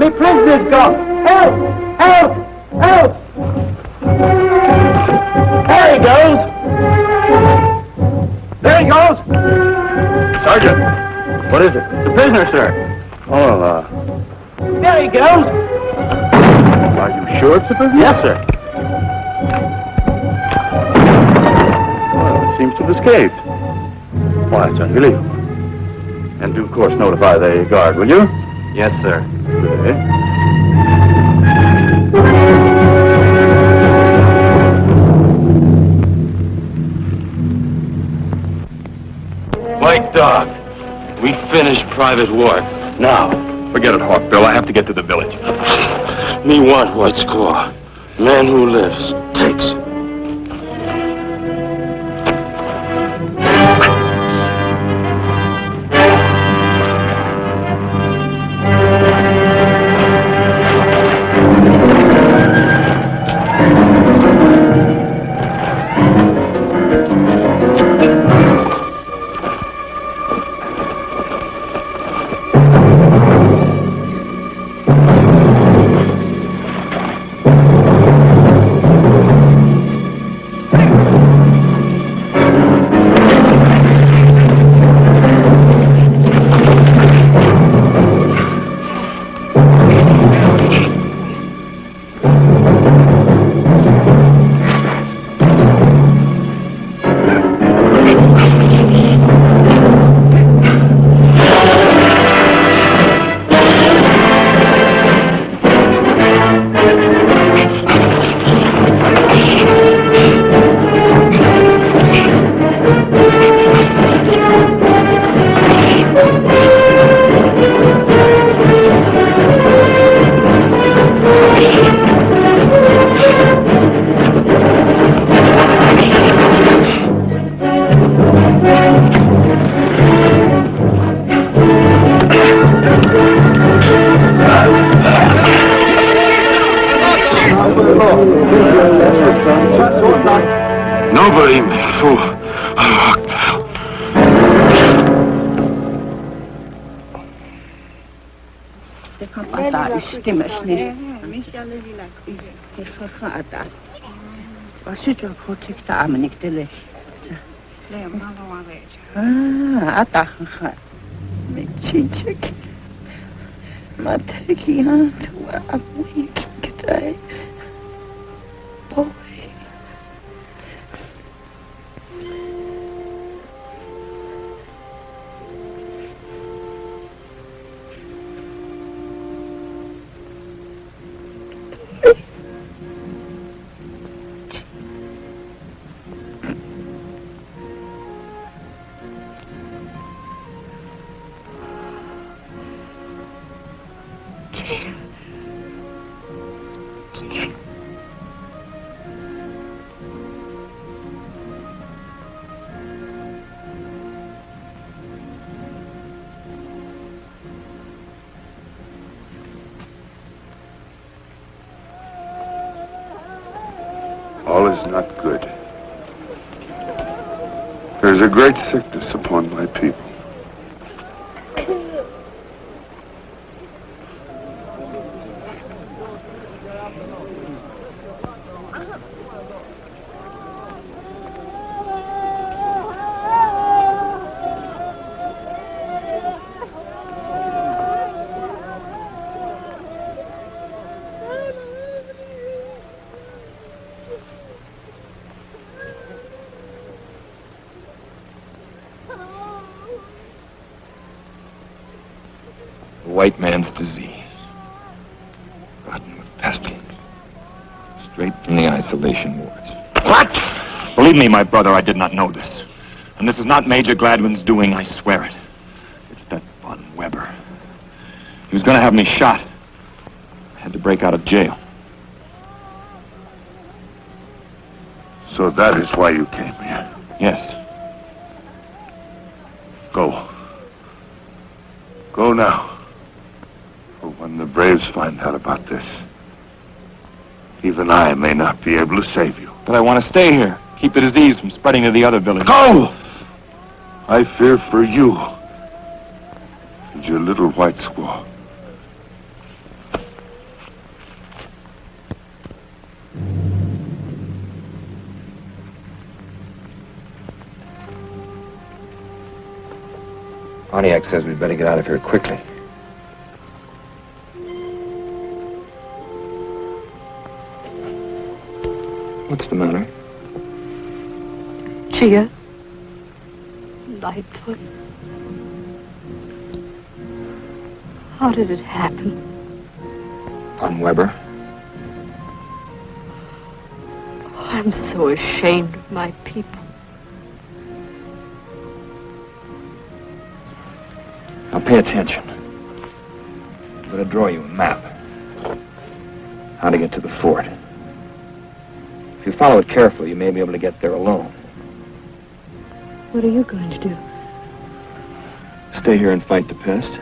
[SPEAKER 5] Me prisoners go! Help! Help! Help! There he goes! There he goes!
[SPEAKER 15] Sergeant, what is it?
[SPEAKER 5] The prisoner, sir.
[SPEAKER 15] Oh,
[SPEAKER 5] There he goes!
[SPEAKER 15] are you sure it's the prisoner?
[SPEAKER 5] Yes, sir.
[SPEAKER 15] Well, it seems to have escaped. Why, it's unbelievable. And do, of course, notify the guard, will you?
[SPEAKER 5] Yes, sir.
[SPEAKER 15] Good.
[SPEAKER 16] White Dog, we finished private work. Now,
[SPEAKER 9] Forget it, Hawk Bill. I have to get to the village.
[SPEAKER 16] me want White Squaw. Man who lives takes. Nobody made a fool of Hawk Bill.
[SPEAKER 4] All is not good. There is a great sickness upon my people.
[SPEAKER 12] white man's disease. Rotten with pestilence. Straight from the isolation wards.
[SPEAKER 9] What? Believe me, my brother, I did not know this. And this is not Major Gladwin's doing, I swear it. It's that Von Weber. He was going to have me shot. I had to break out of jail.
[SPEAKER 4] So that is why you came here?
[SPEAKER 9] Yes.
[SPEAKER 4] Go. Go now. For when the Braves find out about this, even I may not be able to save you.
[SPEAKER 9] But I want to stay here. Keep the disease from spreading to the other villages.
[SPEAKER 4] Go! I fear for you and your little white squaw.
[SPEAKER 12] Pontiac says we'd better get out of here quickly. What's the matter?
[SPEAKER 10] Chia. Lightfoot. How did it happen?
[SPEAKER 12] Von Weber.
[SPEAKER 10] I'm so ashamed of my people.
[SPEAKER 12] Now pay attention. I'm going to draw you a map. How to get to the fort. If you follow it carefully, you may be able to get there alone.
[SPEAKER 10] What are you going to do?
[SPEAKER 12] Stay here and fight the pest?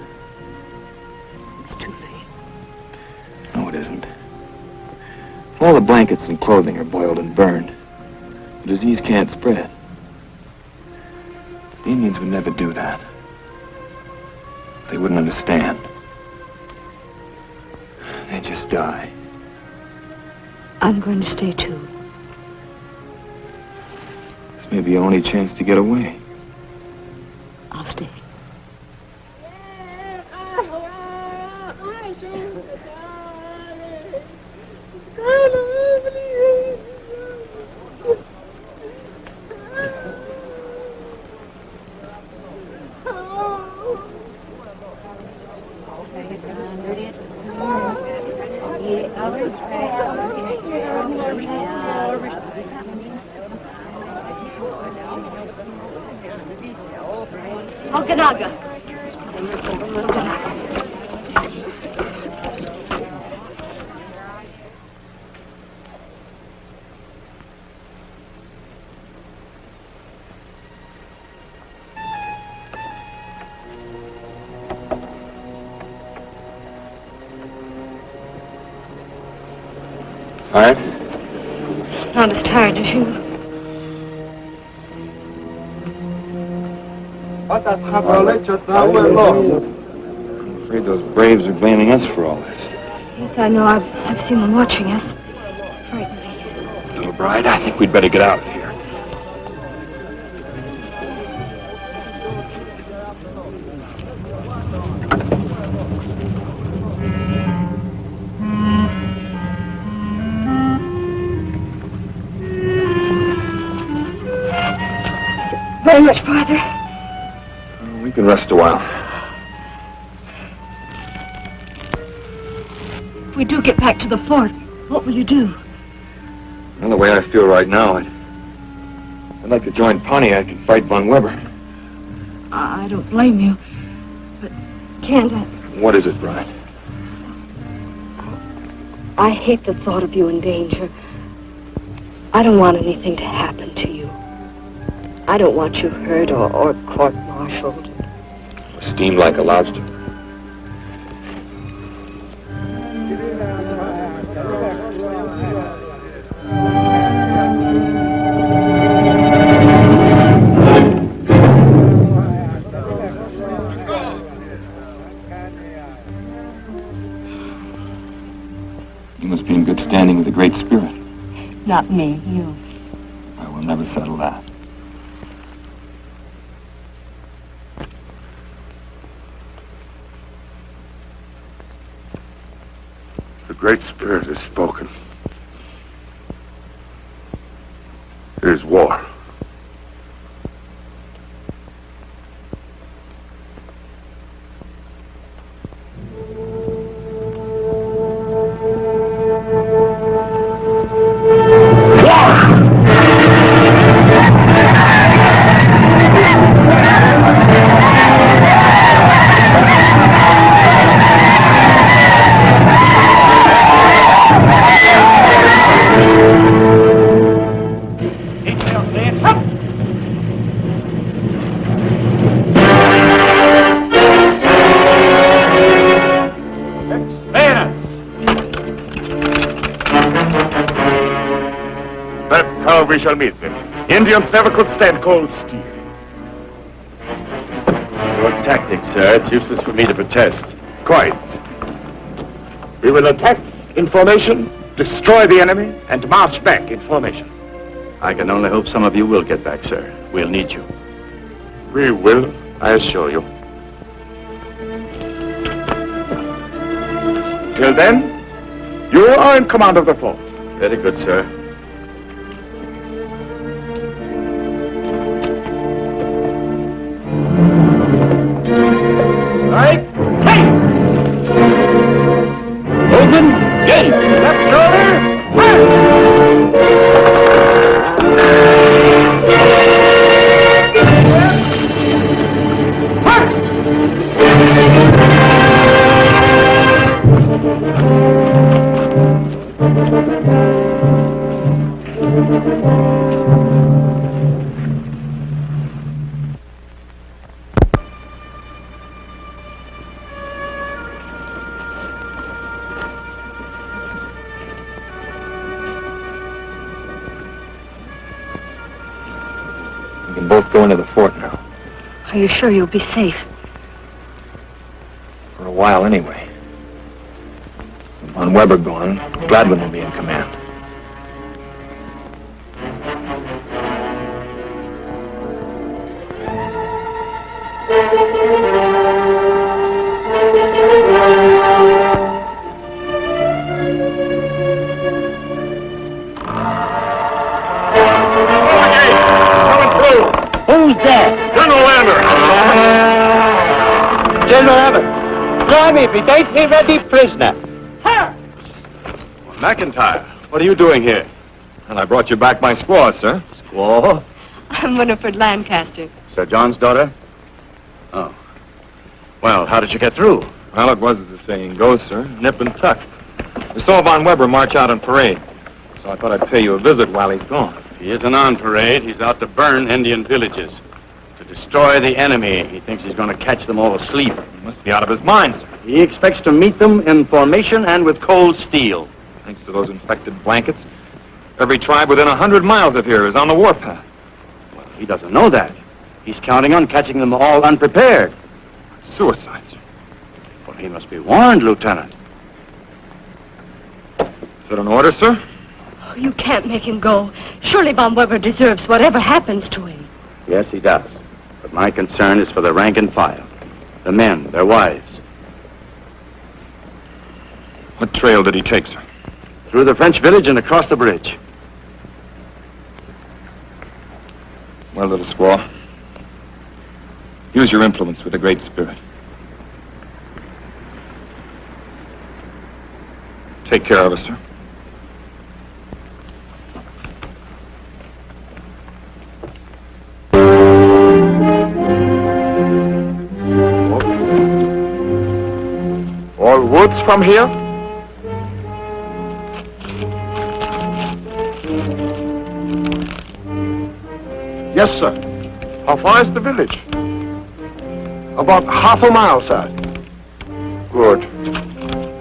[SPEAKER 10] It's too late.
[SPEAKER 12] No, it isn't. All the blankets and clothing are boiled and burned. The disease can't spread. The Indians would never do that. They wouldn't understand. They'd just die.
[SPEAKER 10] I'm going to stay too.
[SPEAKER 12] This may be your only chance to get away.
[SPEAKER 10] I'll stay.
[SPEAKER 11] Okanaga.
[SPEAKER 12] All right?
[SPEAKER 10] Not as tired as you.
[SPEAKER 12] I'm afraid those Braves are blaming us for all this.
[SPEAKER 10] Yes, I know. I've seen them watching us. Frightening.
[SPEAKER 9] Little bride, I think we'd better get out of here.
[SPEAKER 10] Very much farther.
[SPEAKER 12] We can rest a while.
[SPEAKER 10] If we do get back to the fort, what will you do?
[SPEAKER 12] Well, the way I feel right now, I'd like to join Pontiac and fight Von Weber.
[SPEAKER 10] I don't blame you, but can't I?
[SPEAKER 12] What is it, Brian?
[SPEAKER 10] I hate the thought of you in danger. I don't want anything to happen to you. I don't want you hurt or court-martialed.
[SPEAKER 12] Steamed like a lobster. You must be in good standing with the Great Spirit.
[SPEAKER 10] Not me, you.
[SPEAKER 12] I will never settle that.
[SPEAKER 4] The Great Spirit has spoken. It is war.
[SPEAKER 3] how we shall meet them. Indians never could stand cold steel.
[SPEAKER 15] Your tactics, sir. It's useless for me to protest.
[SPEAKER 3] Quite. We will attack in formation, destroy the enemy, and march back in formation.
[SPEAKER 15] I can only hope some of you will get back, sir. We'll need you.
[SPEAKER 3] We will, I assure you. Till then, you are in command of the fort.
[SPEAKER 15] Very good, sir.
[SPEAKER 3] Right. Hey! Open. Gate. Left shoulder. Fire!
[SPEAKER 12] We can both go into the fort now.
[SPEAKER 10] Are you sure you'll be safe?
[SPEAKER 12] For a while, anyway. With Von Weber gone, Gladwin will be in command.
[SPEAKER 5] Who's there?
[SPEAKER 3] General Lander!
[SPEAKER 5] General Abbott. Try me if he takes me ready prisoner.
[SPEAKER 15] McIntyre, what are you doing here?
[SPEAKER 12] And I brought you back my squaw, sir.
[SPEAKER 15] Squaw?
[SPEAKER 10] I'm Winifred Lancaster.
[SPEAKER 15] Sir John's daughter? Oh. Well, how did you get through?
[SPEAKER 12] Well, it was as the saying goes, sir. Nip and tuck. We saw Von Weber march out on parade, so I thought I'd pay you a visit while he's gone.
[SPEAKER 15] He isn't on parade. He's out to burn Indian villages. To destroy the enemy. He thinks he's going to catch them all asleep.
[SPEAKER 12] He must be out of his mind, sir.
[SPEAKER 15] He expects to meet them in formation and with cold steel.
[SPEAKER 12] Thanks to those infected blankets, every tribe within 100 miles of here is on the warpath.
[SPEAKER 15] Well, he doesn't know that. He's counting on catching them all unprepared.
[SPEAKER 12] Suicide, sir.
[SPEAKER 15] Well, he must be warned, Lieutenant.
[SPEAKER 12] Is that an order, sir?
[SPEAKER 10] Oh, you can't make him go. Surely Von Weber deserves whatever happens to him.
[SPEAKER 15] Yes, he does. But my concern is for the rank and file. The men, their wives.
[SPEAKER 12] What trail did he take, sir?
[SPEAKER 15] Through the French village and across the bridge.
[SPEAKER 12] Well, little squaw, use your influence with the Great Spirit. Take care of us, sir.
[SPEAKER 3] All woods from here? Yes, sir. How far is the village? About half a mile, sir. Good.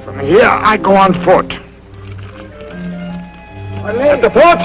[SPEAKER 3] From here, I go on foot. At the fort?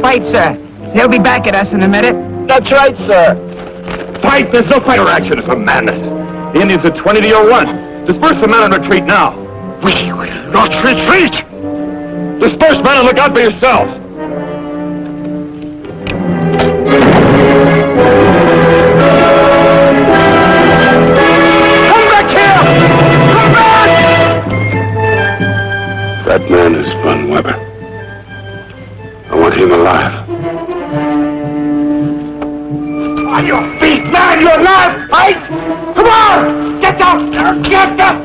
[SPEAKER 18] fight, sir. They'll be back at us in a minute.
[SPEAKER 3] That's right, sir.
[SPEAKER 9] Fight! There's no fight or action. It's a madness. The Indians are 20 to your 1. Disperse the men and retreat now.
[SPEAKER 3] We will not retreat!
[SPEAKER 9] Disperse, men, and look out for yourselves.
[SPEAKER 3] Come back here! Come back!
[SPEAKER 4] That man is Von Weber. I want him alive.
[SPEAKER 3] On your feet, man! You're alive! Fight! Come on! Get up! Get up!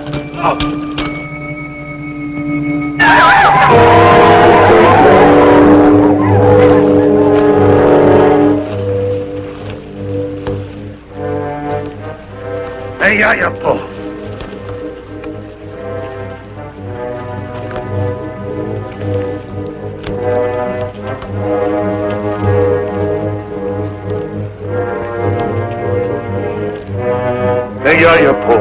[SPEAKER 4] Venga, ya, po. Venga, ya, po.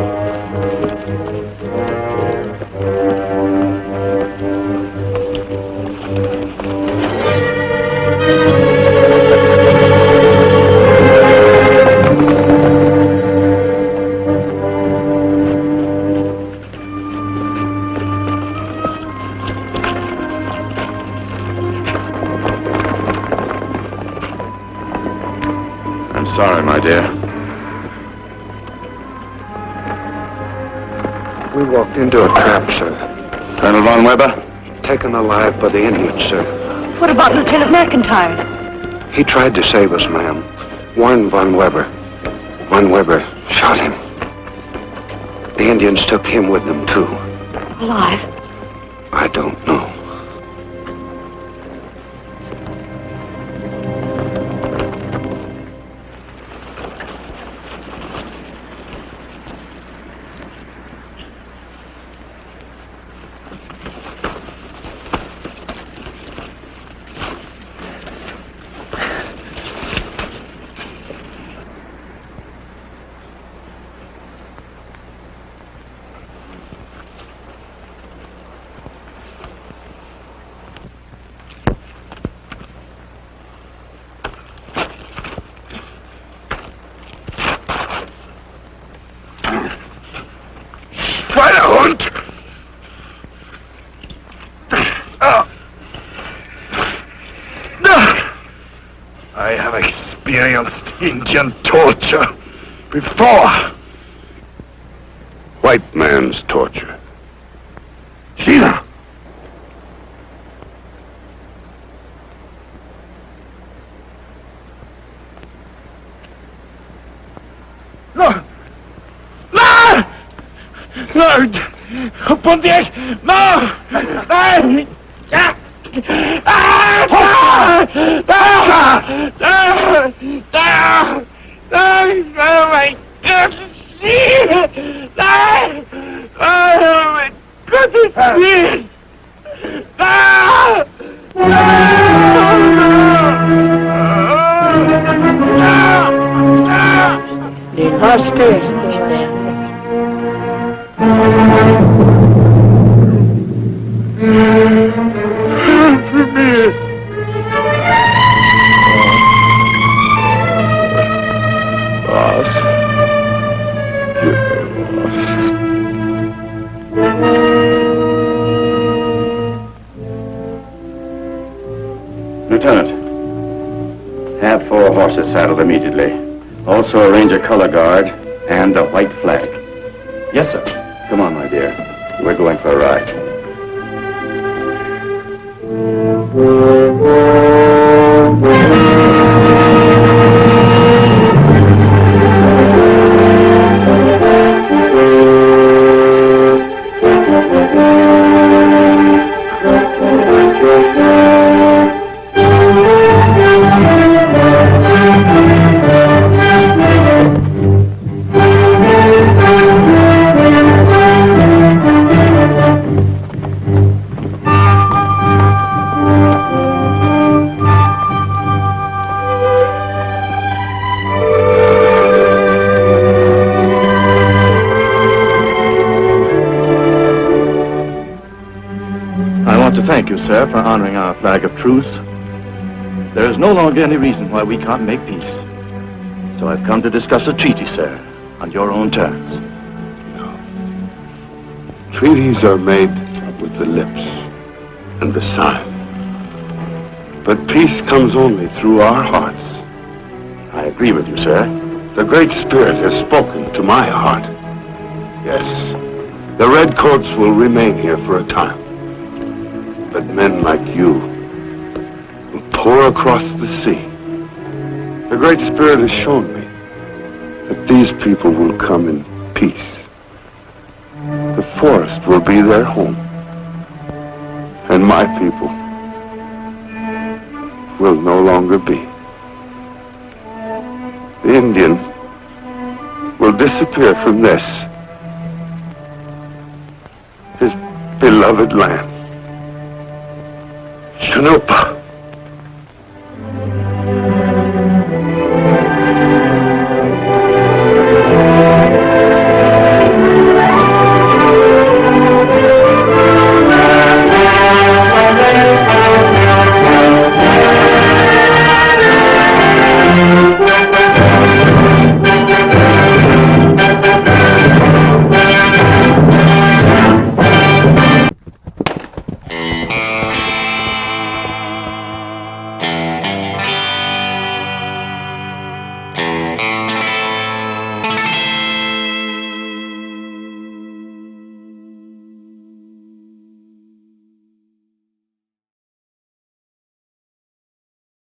[SPEAKER 15] I'm sorry, my dear.
[SPEAKER 2] We walked into a trap, sir.
[SPEAKER 15] Colonel Von Weber?
[SPEAKER 2] Taken alive by the Indians, sir.
[SPEAKER 10] What about Lieutenant McIntyre?
[SPEAKER 2] He tried to save us, ma'am. Warned Von Weber. Von Weber shot him. The Indians took him with them, too.
[SPEAKER 10] Alive?
[SPEAKER 2] I don't know.
[SPEAKER 4] I have experienced Indian torture before. White man's torture. Sheila!
[SPEAKER 3] No! No! No! Pontiac! No! No! Oh my goodness! Oh my goodness!
[SPEAKER 14] He lost it.
[SPEAKER 15] Lieutenant, have 4 horses saddled immediately. Also arrange a color guard and a white flag. Yes, sir. Come on, my dear. We're going for a ride. Thank you, sir, for honoring our flag of truce. There's no longer any reason why we can't make peace. So I've come to discuss a treaty, sir, on your own terms.
[SPEAKER 4] Treaties are made with the lips and the sign. But peace comes only through our hearts.
[SPEAKER 15] I agree with you, sir.
[SPEAKER 4] The Great Spirit has spoken to my heart. Yes, the Redcoats will remain here for a time. But men like you will pour across the sea. The Great Spirit has shown me that these people will come in peace. The forest will be their home. And my people will no longer be. The Indian will disappear from this, his beloved land. Chanupa.